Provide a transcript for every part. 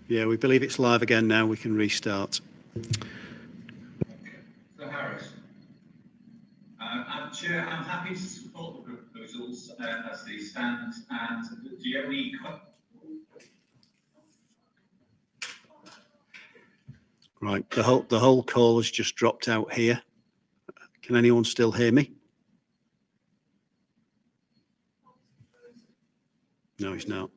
Yeah, we believe it's live again now. We can restart. So Harris, I'm Chair. I'm happy to support the proposals as they stand. And do you have any? Right, the whole call has just dropped out here. Can anyone still hear me? No, he's not.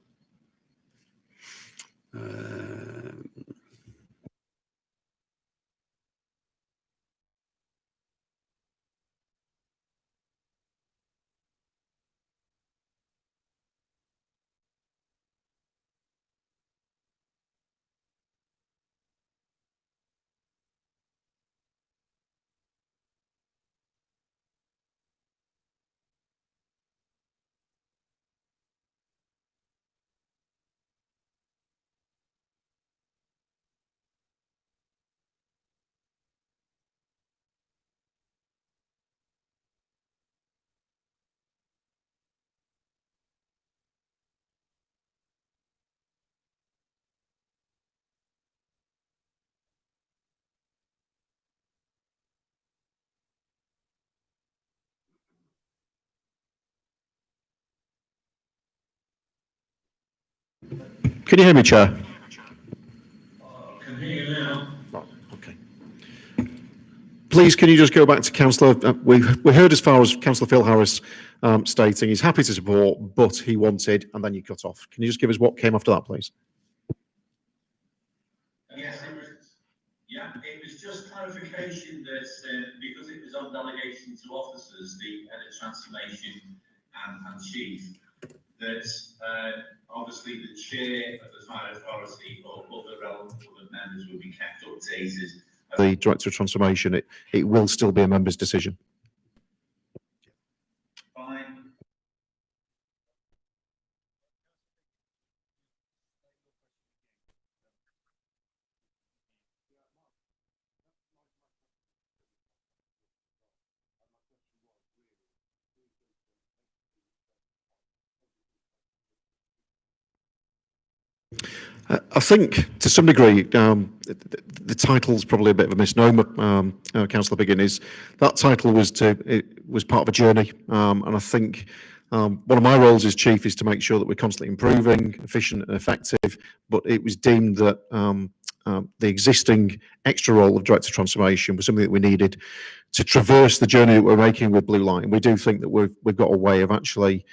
Can you hear me, Chair? I can hear you now. Oh, okay. Please, can you just go back to Councillor? We heard as far as Councillor Phil Harris stating he's happy to support, but he wanted, and then you cut off. Can you just give us what came after that, please? Yes, it was. Yeah, it was just clarification that because it was on delegation to officers, the head of transformation and chief, that obviously the chair of the fire authority or other relevant members will be kept updated. The Director of Transformation, it will still be a member's decision. Fine. I think to some degree the title is probably a bit of a misnomer. Councillor Biggin, is that title was part of a journey, and I think one of my roles as chief is to make sure that we're constantly improving, efficient and effective. But it was deemed that the existing extra role of Director of Transformation was something that we needed to traverse the journey that we're making with Blue Light. And we do think that we've got a way of actually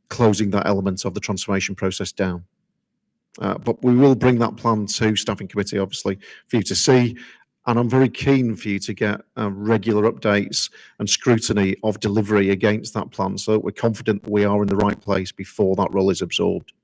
closing that element of the transformation process down. But we will bring that plan to Staffing Committee, obviously, for you to see. And I'm very keen for you to get regular updates and scrutiny of delivery against that plan so that we're confident that we are in the right place before that role is absorbed.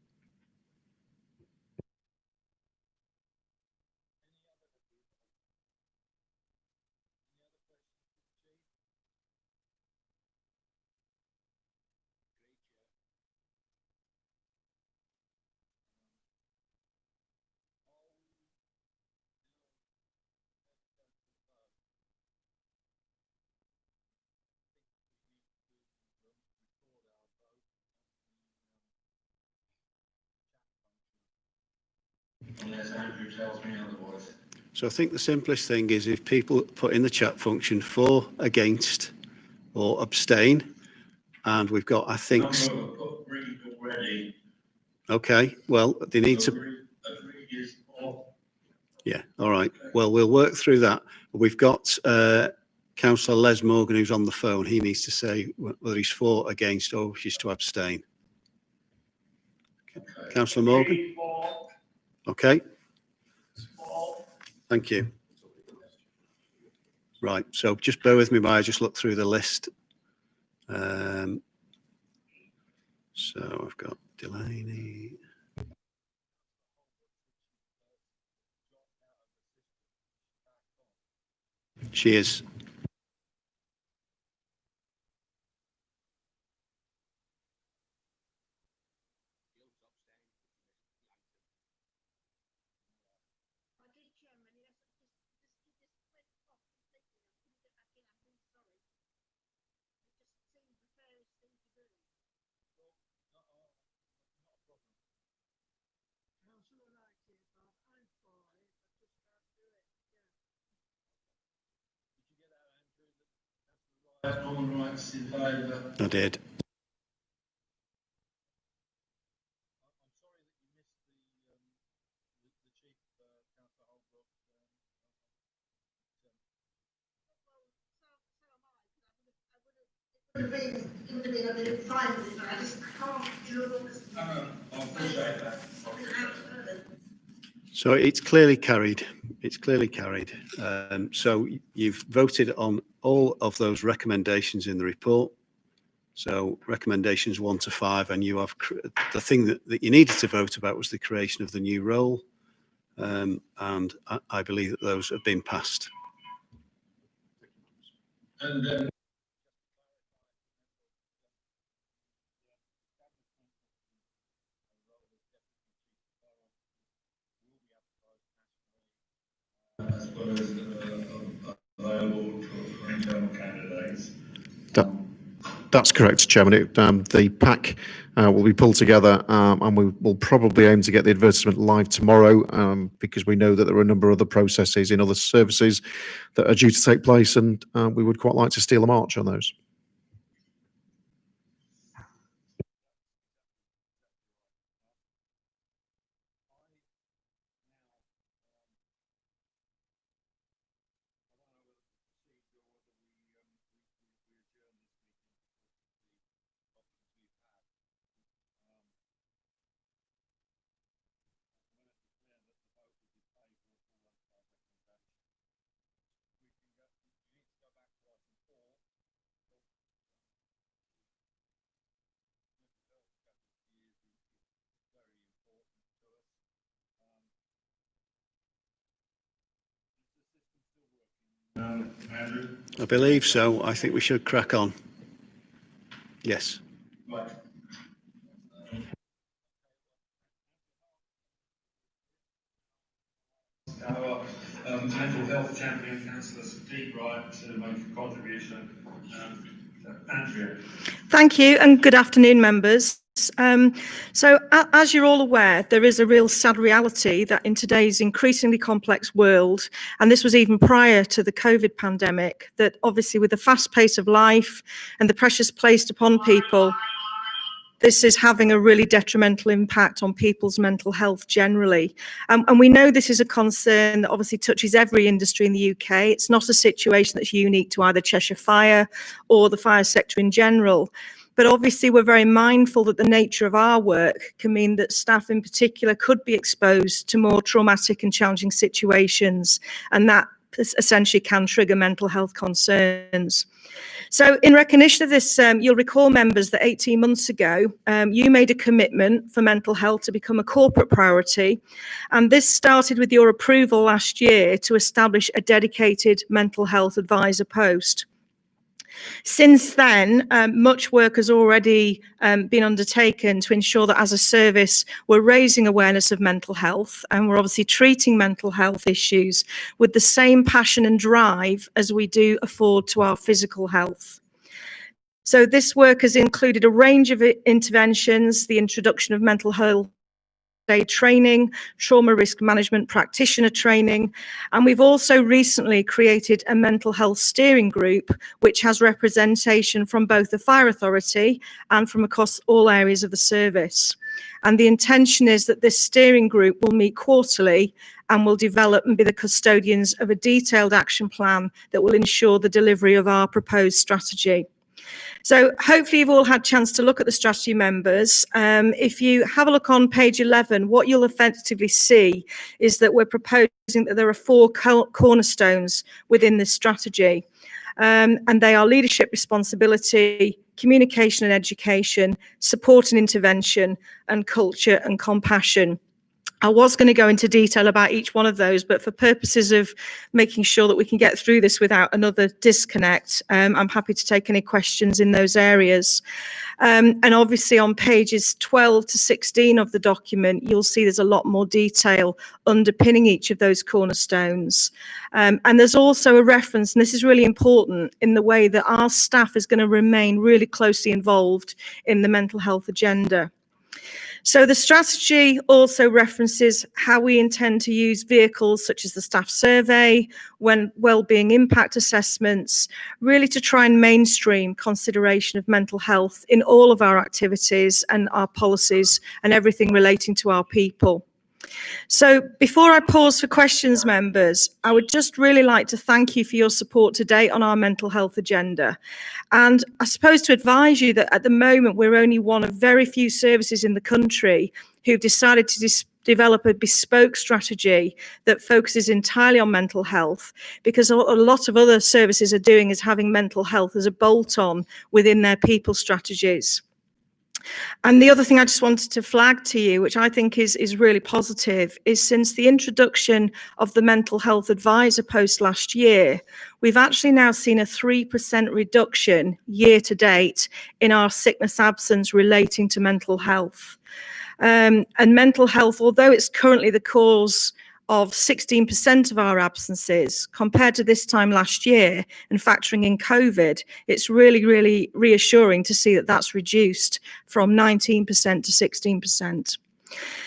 Unless Andrew tells me otherwise. So I think the simplest thing is if people put in the chat function for, against, or abstain, and we've got, I think. Number put agreed already. Okay, well, they need to. Agreed is off. Yeah, all right. Well, we'll work through that. We've got Councillor Les Morgan who's on the phone. He needs to say whether he's for, against, or wishes to abstain. Okay. Councillor Morgan? Okay. Thank you. Right, so just bear with me while I just look through the list. So I've got Delaney. She is. Norman Wright's in favour. I did. It would have been a bit fine with it, but I just can't do it. I appreciate that. So it's clearly carried. It's clearly carried. So you've voted on all of those recommendations in the report. So recommendations 1 to 5, and you have the thing that you needed to vote about was the creation of the new role. And I believe that those have been passed. And as well as available for internal candidates. That's correct, Chairman. The pack will be pulled together, and we will probably aim to get the advertisement live tomorrow, because we know that there are a number of other processes in other services that are due to take place, and we would quite like to steal a march on those. Andrew? I believe so. I think we should crack on. Yes. Right. Our mental health champion, Councillor Sadiq Wright, to make a contribution. Andrea. Thank you, and good afternoon, members. As you're all aware, there is a real sad reality that in today's increasingly complex world, and this was even prior to the COVID pandemic, that obviously with the fast pace of life and the pressures placed upon people, this is having a really detrimental impact on people's mental health generally. And we know this is a concern that obviously touches every industry in the UK. It's not a situation that's unique to either Cheshire Fire or the fire sector in general. But obviously we're very mindful that the nature of our work can mean that staff in particular could be exposed to more traumatic and challenging situations, and that essentially can trigger mental health concerns. So in recognition of this, you'll recall, members, that 18 months ago, you made a commitment for mental health to become a corporate priority. And this started with your approval last year to establish a dedicated mental health advisor post. Since then, much work has already been undertaken to ensure that as a service, we're raising awareness of mental health, and we're obviously treating mental health issues with the same passion and drive as we do afford to our physical health. So this work has included a range of interventions, the introduction of mental health training, trauma risk management practitioner training, and we've also recently created a mental health steering group which has representation from both the Fire Authority and from across all areas of the service. And the intention is that this steering group will meet quarterly and will develop and be the custodians of a detailed action plan that will ensure the delivery of our proposed strategy. So hopefully you've all had a chance to look at the strategy, members. If you have a look on page 11, what you'll effectively see is that we're proposing that there are 4 cornerstones within this strategy. And they are leadership responsibility, communication and education, support and intervention, and culture and compassion. I was going to go into detail about each one of those, but for purposes of making sure that we can get through this without another disconnect, I'm happy to take any questions in those areas. And obviously on pages 12 to 16 of the document, you'll see there's a lot more detail underpinning each of those cornerstones. And there's also a reference, and this is really important, in the way that our staff is going to remain really closely involved in the mental health agenda. So the strategy also references how we intend to use vehicles such as the staff survey, wellbeing impact assessments, really to try and mainstream consideration of mental health in all of our activities and our policies and everything relating to our people. So before I pause for questions, members, I would just really like to thank you for your support today on our mental health agenda. And I suppose to advise you that at the moment, we're only one of very few services in the country who've decided to develop a bespoke strategy that focuses entirely on mental health, because a lot of other services are doing is having mental health as a bolt-on within their people strategies. And the other thing I just wanted to flag to you, which I think is really positive, is since the introduction of the mental health advisor post last year, we've actually now seen a 3% reduction year to date in our sickness absence relating to mental health. And mental health, although it's currently the cause of 16% of our absences compared to this time last year, and factoring in COVID, it's really, really reassuring to see that that's reduced from 19% to 16%.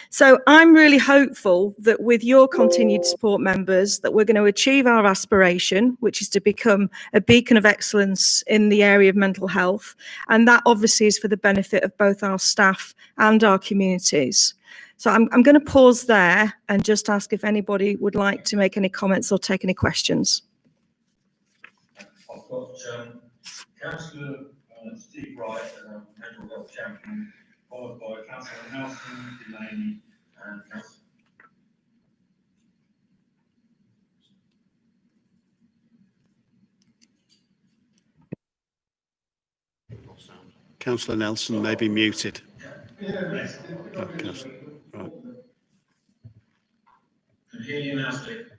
So I'm really hopeful that with your continued support, members, that we're going to achieve our aspiration, which is to become a beacon of excellence in the area of mental health. And that obviously is for the benefit of both our staff and our communities. So I'm going to pause there and just ask if anybody would like to make any comments or take any questions. I've got Councillor Steve Wright as our mental health champion, followed by Councillor Nelson, Delaney, and Councillor. Councillor Nelson may be muted. Yes. Oh, Councillor- right. Can hear you now, Steve.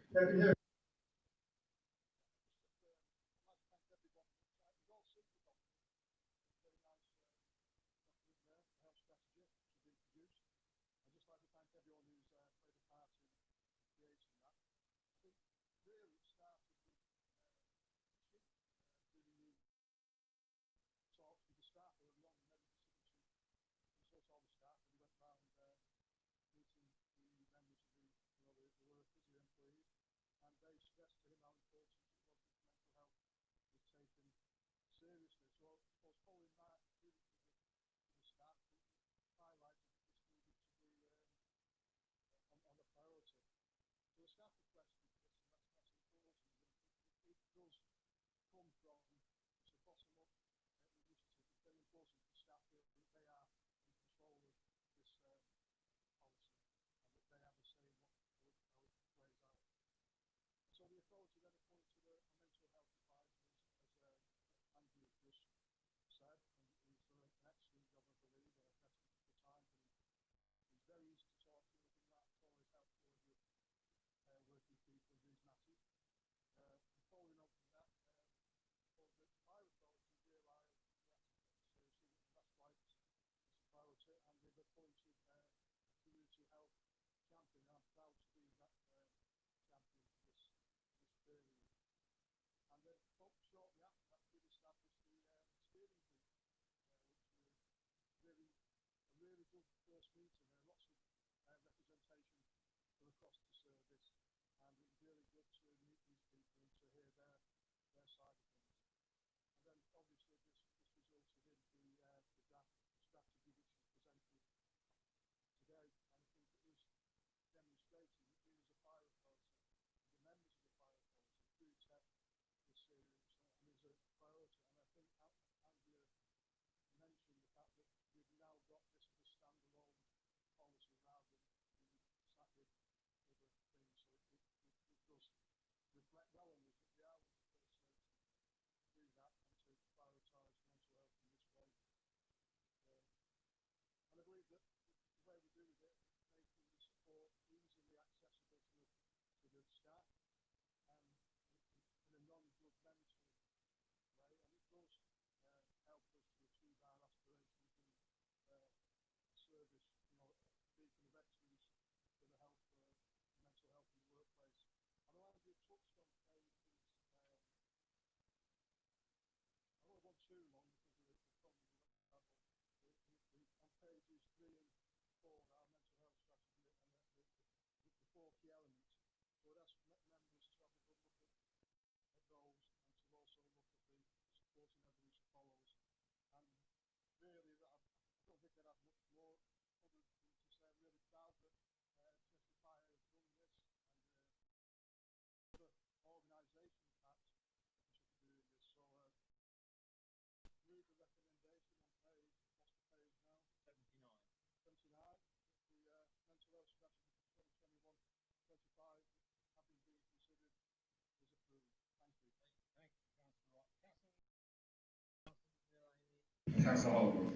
Councillor Holbrook.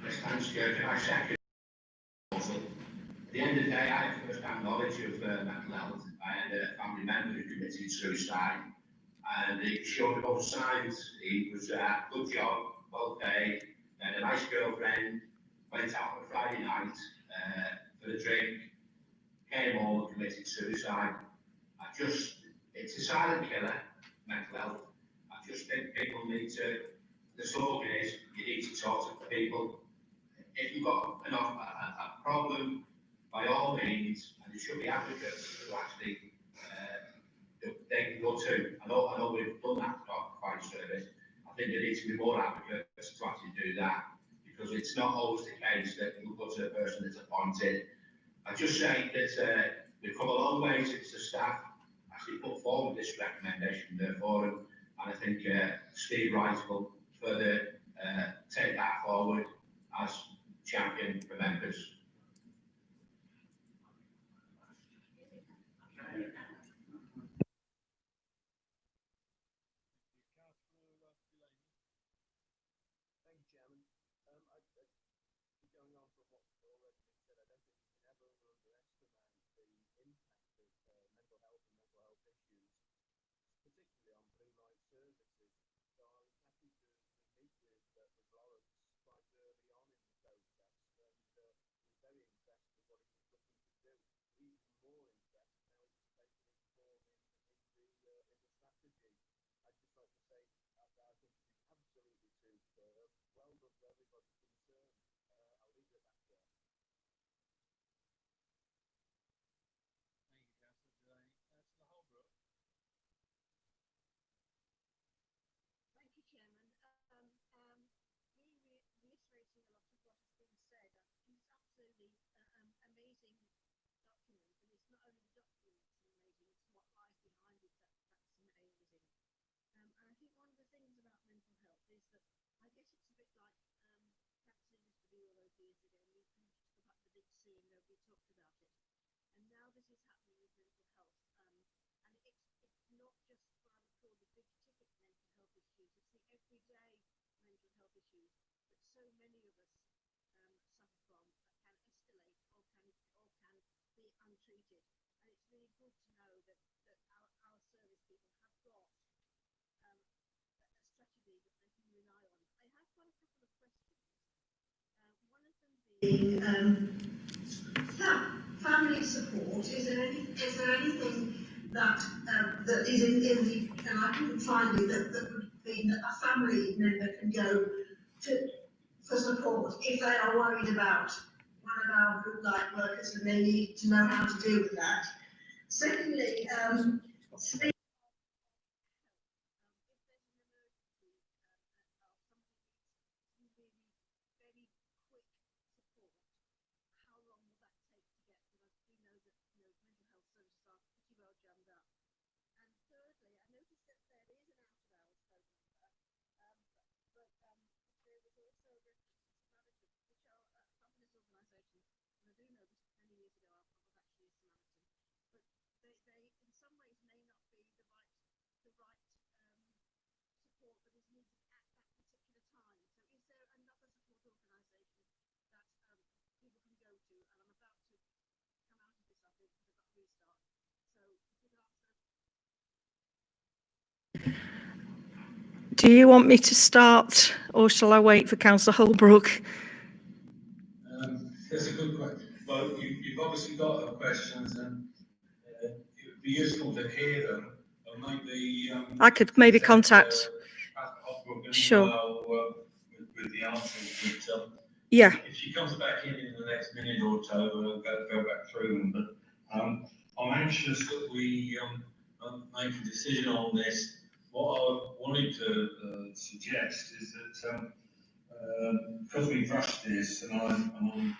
Yes, thanks, Chair. Can I second? At the end of the day, I have first-hand knowledge of mental health. I had a family member who committed suicide, and he showed both sides. He was a good job, well paid, and a nice girlfriend. Went out on a Friday night for a drink, came home and committed suicide. It's a silent killer, mental health. I just think people need to. The slogan is you need to talk to people. If you've got a problem, by all means, and there should be advocates who actually they can go to. I know we've done that for fire service. I think there needs to be more advocates to actually do that, because it's not always the case that you go to the person that's appointed. I just say that we've come a long way since the staff actually put forward this recommendation in the forum, and I think Steve Wright will further take that forward as champion for members. Thank you, Chairman. Reiterating a lot of what has been said, it's absolutely amazing document, and it's not only the document that's amazing, it's what lies behind it that's amazing. And I think one of the things about mental health is that I guess it's a bit like cancer used to be all those years ago, and you just go back to the big C and nobody talked about it. And now this is happening with mental health, and it's not just what I would call the big ticket mental health issues, it's the everyday mental health issues that so many of us suffer from, that can escalate or can be untreated. And it's really good to know that our service people have got a strategy that they can rely on. I have got a couple of questions. One of them being family support. Is there anything that that is in the, and I couldn't find it, that would mean that a family member can go to for support if they are worried about one of our group life workers and they need to know how to deal with that. Secondly, they in some ways may not be the right support that is needed at that particular time. So is there another support organisation that people can go to? And I'm about to come out of this, I think, because I've got a restart. So if you could answer. Do you want me to start, or shall I wait for Councillor Holbrook? That's a good question. Well, you've obviously got questions, and it would be useful to hear them, or maybe I could maybe contact. Holbrook and Sure. email with the answers. But Yeah, If she comes back in the next minute or so, we'll go back through them, but, I'm anxious that we, make a decision on this. What I wanted to, suggest is that, because we've rushed this, and I'm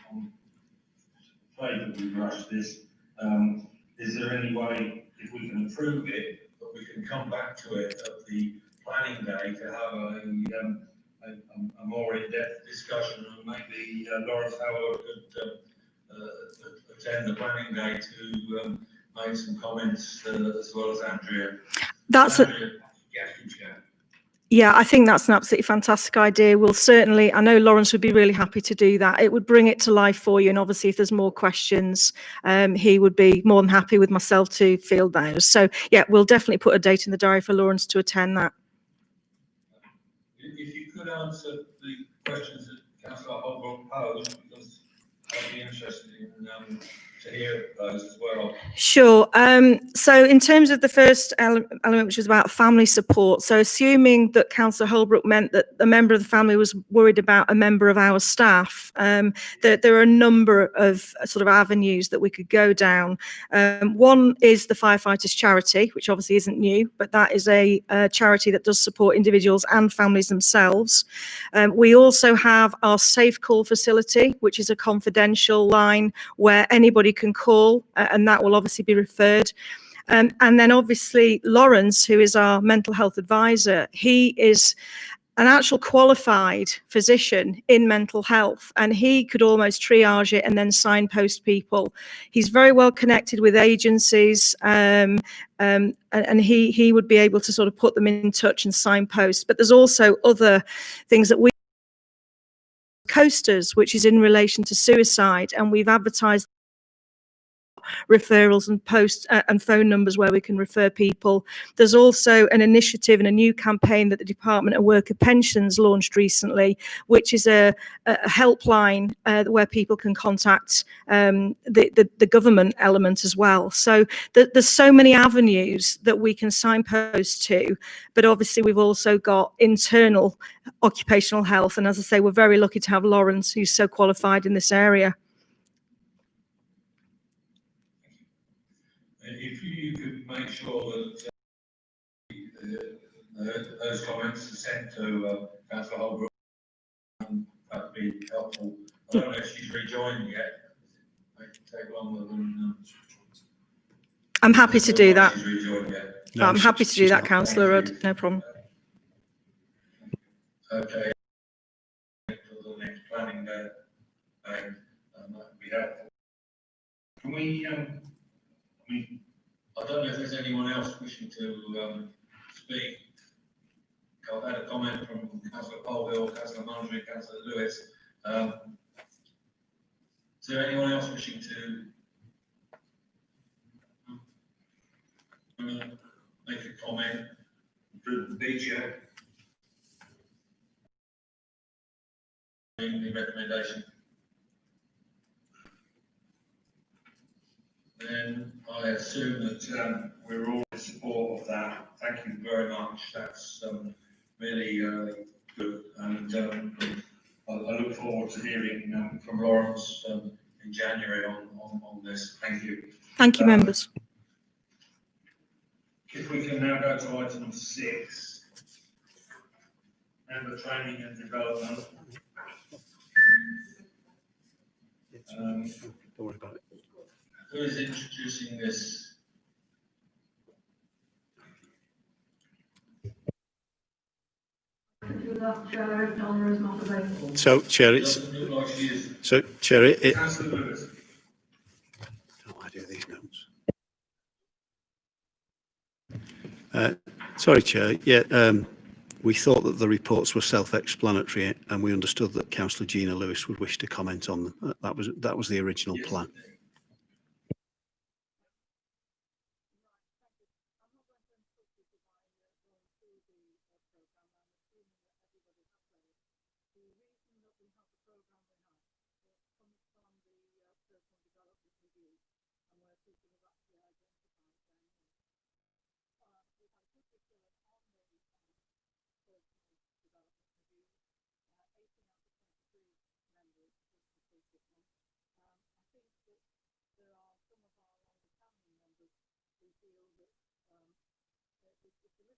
afraid that we've rushed this, is there any way, if we can approve it, that we can come back to it at the planning day to have a more in-depth discussion, and maybe Lawrence Howard could attend the planning day to make some comments as well as Andrea. that's a, Andrea, yes, you can. yeah, I think that's an absolutely fantastic idea. We'll certainly, I know Lawrence would be really happy to do that. It would bring it to life for you. And obviously, if there's more questions, he would be more than happy with myself to field those. So yeah, we'll definitely put a date in the diary for Lawrence to attend that. If you could answer the questions that Councillor Holbrook posed, because I'd be interested in to hear those as well. Sure. So in terms of the first element, which was about family support, so assuming that Councillor Holbrook meant that a member of the family was worried about a member of our staff, there are a number of sort of avenues that we could go down. One is the Firefighters Charity, which obviously isn't new, but that is a charity that does support individuals and families themselves. We also have our Safe Call facility, which is a confidential line where anybody can call, and that will obviously be referred. And then obviously Lawrence, who is our mental health advisor, he is an actual qualified physician in mental health, and he could almost triage it and then signpost people. He's very well connected with agencies, and he would be able to sort of put them in touch and signpost. But there's also other things that we Coasters, which is in relation to suicide, and we've advertised referrals and post and phone numbers where we can refer people. There's also an initiative and a new campaign that the Department of Worker Pensions launched recently, which is a helpline where people can contact the government element as well. So there's so many avenues that we can signpost to, but obviously we've also got internal occupational health, and as I say, we're very lucky to have Lawrence, who's so qualified in this area. If you could make sure that those comments are sent to Councillor Holbrook, that'd be helpful. I don't know if she's rejoined yet. It may take longer than. I'm happy to do that. She's rejoined yet. No, I'm happy to do she's that, not. Councillor Rudd, no problem. Okay. For the next planning day, that would be helpful. Can we, I don't know if there's anyone else wishing to speak. I've had a comment from Councillor Polhill, Councillor Mundry, Councillor Lewis. Is there anyone else wishing to make a comment? The chair. The recommendation. Then I assume that we're all in support of that. Thank you very much. That's really good, and I look forward to hearing from Lawrence in January on this. Thank you. Thank you, members. If we can now go to item 6, member training and development. Don't worry about it. Who is introducing this? So, Chair, it's Doesn't look like she is. so Chair, it. Councillor Lewis. Oh, I do these notes. Sorry, Chair. Yeah, we thought that the reports were self-explanatory, and we understood that Councillor Gina Lewis would wish to comment on them. That was the original plan. there are some of our longer-standing members who feel that it's a little bit difficult. I would suggest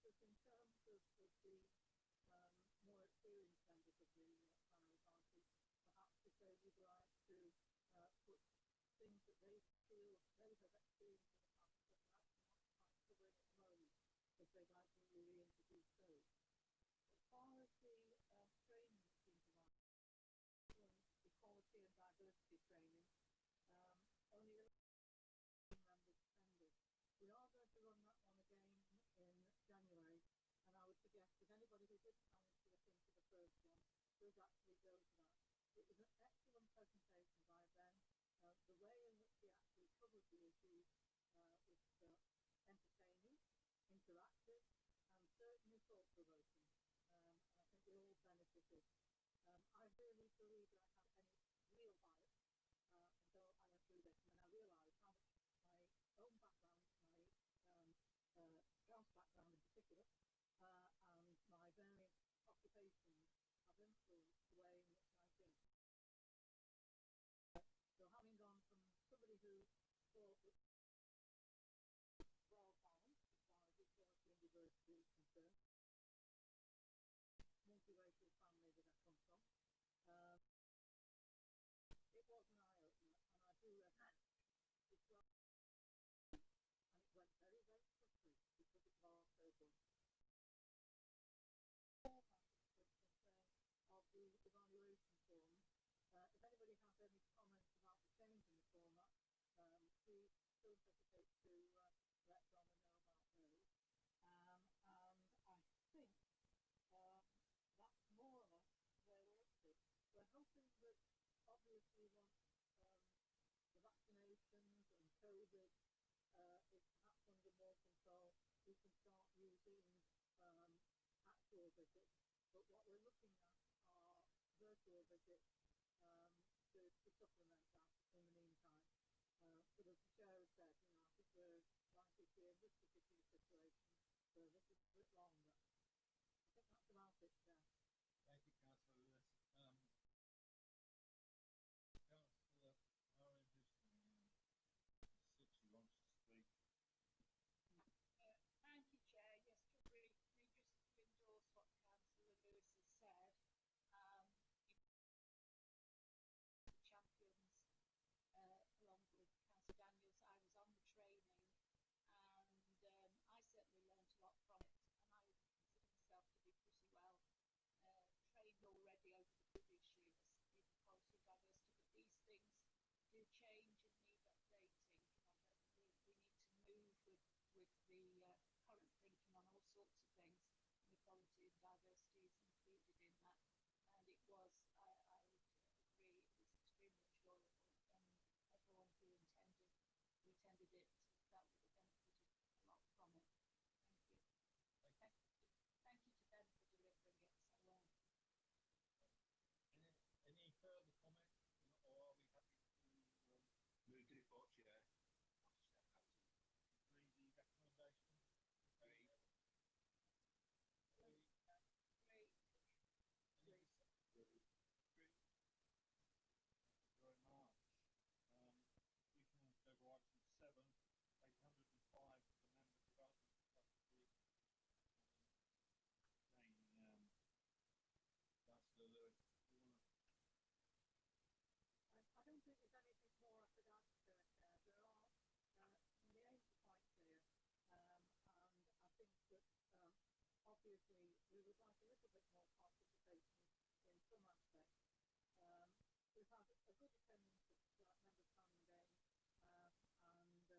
that in terms of the more experienced members of the family party, perhaps if they would like to put things that they feel they have experienced in the past that perhaps not quite covering at the moment, if they'd like to reintroduce those. As far as the training that's been provided, equality and diversity training, only 11 members attended. We are going to run that one again in January, and I would suggest that anybody who didn't manage to get into the first one does actually go to that. It was an excellent presentation by Ben. The way in which he actually covered the issues was entertaining, interactive, and certainly thought-provoking. And I think we all benefited. I really believe that I have any real bias until I went through this, and then I realised how much my own background, my Scouse background in particular, and my various occupations have influenced the way in which I think. So having gone from somebody who thought that well balanced as far as equality and diversity is concerned, multiracial family that I come from, it was an eye-opener, and I do recommend it well. And it went very, very quickly because it was so good. Of the evaluation form, if anybody has any comments about the change in the format, please don't hesitate to let Donna know about those. And I think that's more or less where we're up to. We're hoping that obviously once the vaccinations and COVID is perhaps under more control, we can start using actual visits. But what we're looking at are virtual visits to supplement that in the meantime. But as the chair has said, I think we're likely to be in this particular situation for a little bit longer. I think that's about it, Chair. Thank you, Councillor Lewis. Councillor Orange is six, who wants to speak. Thank you, Chair. Yes, just briefly, just to endorse what Councillor Lewis has said. The champions, along with Councillor Daniels, I was on the training, and I certainly learned a lot from it, and I would consider myself to be pretty well trained already over the previous years in equality and diversity, but these things do change and need updating. We need to move with the current thinking on all sorts of things, and equality and diversity is included in that. And it was, I would agree, it was extremely enjoyable, and everyone who attended it felt that they benefited a lot from it. Thank you. Thank you to Ben for delivering it so well. Any further comments, or are we happy to Move to report, Chair. read the recommendation? Great. Any dissent? Thank you very much. We can go to item 7, 805 for the member development strategy. Again, Councillor Lewis, do you want to? I don't think there's anything more I could add to it. There are, the aims are quite clear, and I think that obviously we would like a little bit more participation in some aspects. We've had a good attendance at member planning day,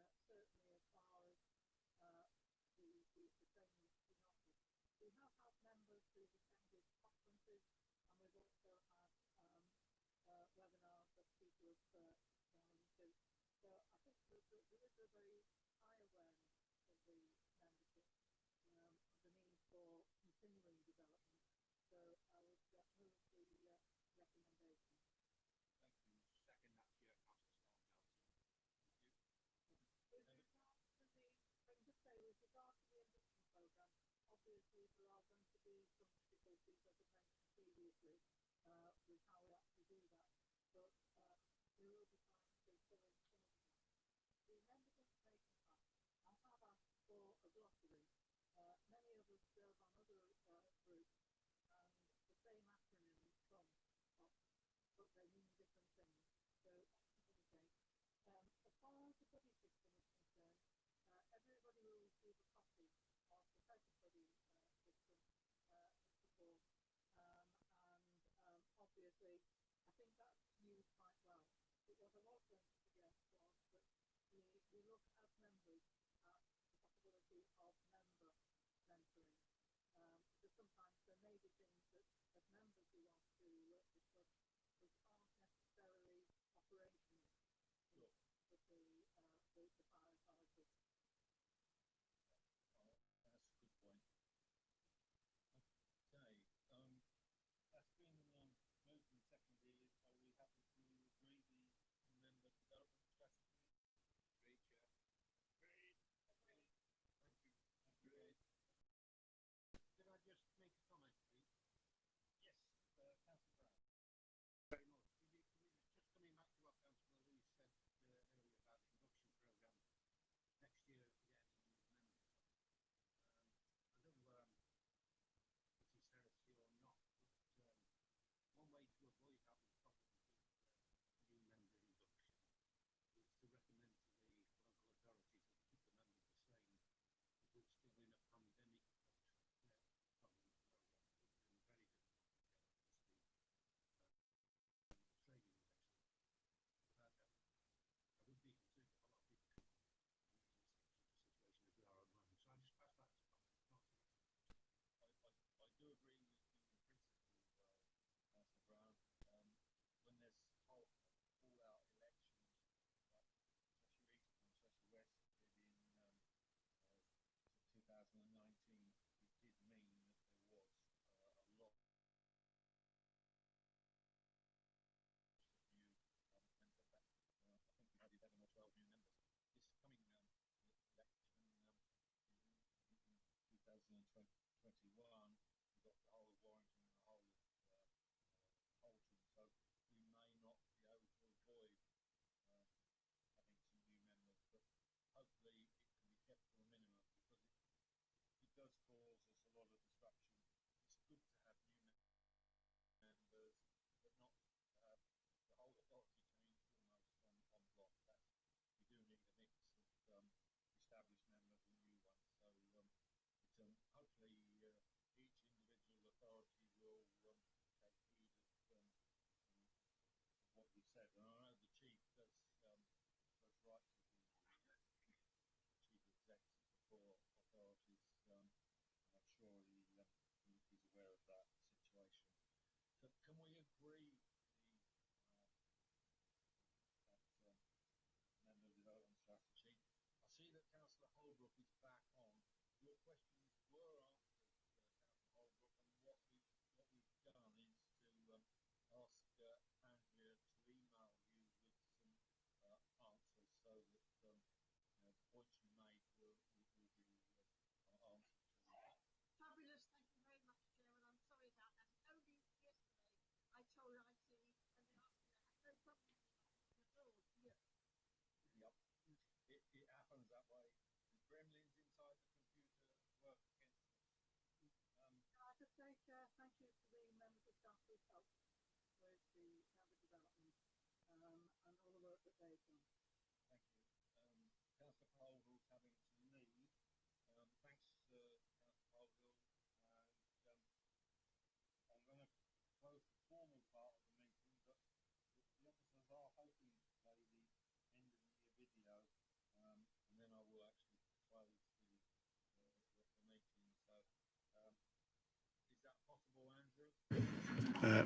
and certainly as far as the training that's been offered. We have had members who've attended conferences, and we've also had webinars that people have gone to. So I think there is a very high awareness of the membership, the need for continuing development. So I would move the recommendation. Thank you. Second that, Chair, Councillor Scott Nelson. Thank you. With regard to the, I can just say, with regard to the induction programme, obviously there are going to be some difficulties, as I mentioned previously, with how we actually do that. but we will be trying to fill in some of them. The members information pack, I have asked for a glossary. Many of us serve on other groups, and the same acronyms come up, but they mean different things. So as far as the buddy system is concerned, everybody will receive a copy of the Federal Buddy system support, and obviously, I think that's used quite well. But what I was going to suggest was that we look as members at the possibility of member mentoring. Because sometimes there may be things that as members we want to discuss which aren't necessarily operational for the firefighters. That's a good point. Okay, that's been moved and seconded. Are we happy to agree the member development strategy? Agreed, Chair. Agreed. Okay. Thank you. Agreed. Could I just make a comment, please? Yes, Councillor Brown. Very much. Just coming back to what Councillor Lee said earlier about the induction programme next year for getting new members. I don't know whether I'm putting heresy or not, but one way to avoid that would probably be new member induction. It's to recommend to the local authorities that keep the members the same. We're still in a pandemic problem program. It's been very difficult to get up to speed. Training is excellent. Without that, I would be concerned if a lot of people come in such a situation as we are at the moment. So I just pass that as a comment. I do agree with you in principle, Councillor Brown. When there's all out elections, especially East and especially West did in 2019, it did mean that there was a lot of new members. I think we had 11 or 12 new members. This coming election in 2021, we've got the whole of Warrington and the whole of Holton, so we may not be able to avoid having some new members, but hopefully it can be kept to a minimum because it does cause us a lot of disruption. It's good to have new members, but not to have the whole authority change almost on block. We do need a mix of established members and new ones. So hopefully each individual authority will take heed of what you said. And I know the chief does write to the chief executive for authorities. I'm sure he's aware of that situation. So can we agree that member development strategy? I see that Councillor Holbrook is back on. Your questions were answered, Councillor Holbrook, and what we've done is to ask Andrea to email you with some answers so that the points you made will be answered. Fabulous, thank you very much, Chairman. I'm sorry about that. Only yesterday I told IT and they asked me to have no problem with the doors here. Yep, it happens that way. The gremlins inside the computer work against us. I could say, Chair, thank you to the members of staff who've helped with the member development and all the work that they've done. Thank you. Councillor Colville's having to leave. Thanks, Councillor Colville. And I'm going to close the formal part of the meeting, but the officers are hoping to play the end of the year video, and then I will actually close the meeting. So, is that possible, Andrew?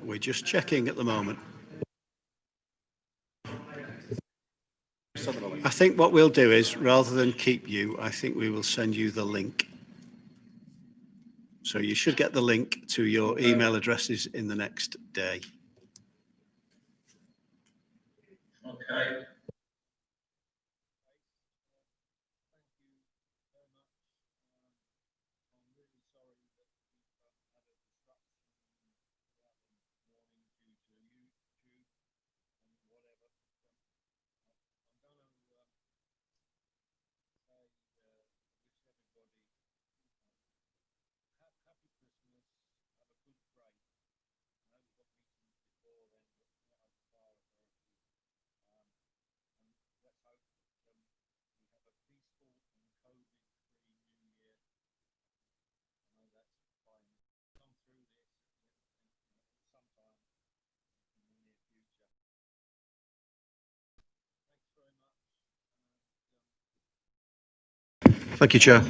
We're just checking at the moment. I think what we'll do is, rather than keep you, I think we will send you the link. So you should get the link to your email addresses in the next day. Okay. Thank you very much. I'm really sorry that we've had a disruption throughout the morning due to YouTube. Thank you, Chair.